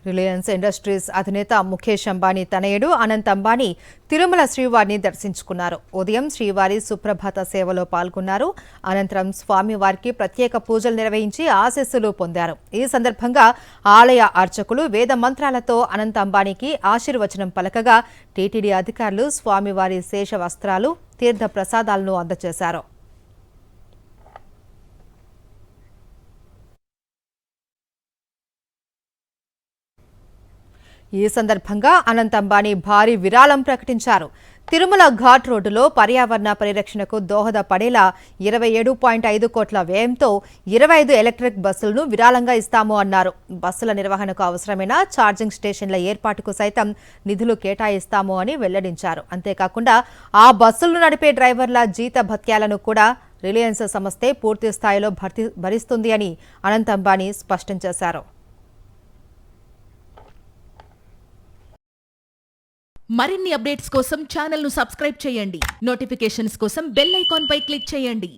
Reliance industries అధినేత ముఖేష్ అంబానీ తనయుడు అనంత్ అంబానీ తిరుమల శ్రీవారిని దర్శించుకున్నారు. ఉదయం శ్రీవారి సుప్రభాత సేవలో పాల్గొన్నారు. అనంతరం స్వామివారికి ప్రత్యేక పూజలు నిర్వహించి ఆశీస్సులు పొందారు. ఈ సందర్భంగా ఆలయ అర్చకులు వేద మంత్రాలతో అనంత్ అంబానీకి ఆశీర్వచనం పలకగా టీటీడీ అధికారులు స్వామివారి శేష వస్త్రాలు, తీర్థ ప్రసాదాలను అందజేశారు. ఈ సందర్భంగా అనంత్ అంబానీ భారీ విరాళం ప్రకటించారు. తిరుమల ఘాట్ రోడ్డులో పర్యావరణ పరిరక్షణకు దోహదపడేలా 27.5 కోట్ల వ్యయంతో 25 ఎలక్ట్రిక్ బస్సులను విరాళంగా ఇస్తాము అన్నారు. బస్సుల నిర్వహణకు అవసరమైన ఛార్జింగ్ స్టేషన్ల ఏర్పాటుకు సైతం నిధులు కేటాయిస్తాము అని వెల్లడించారు. అంతేకాకుండా ఆ బస్సులను నడిపే డ్రైవర్ల జీత భత్యాలను కూడా రిలయన్స్ సంస్థే పూర్తి స్థాయిలో భరిస్తుంది అని అనంత్ అంబానీ స్పష్టం చేశారు. మరిన్ని అప్డేట్స్ కోసం ఛానల్ ను సబ్స్క్రైబ్ చేయండి. నోటిఫికేషన్స్ కోసం బెల్ ఐకాన్ పై క్లిక్ చేయండి.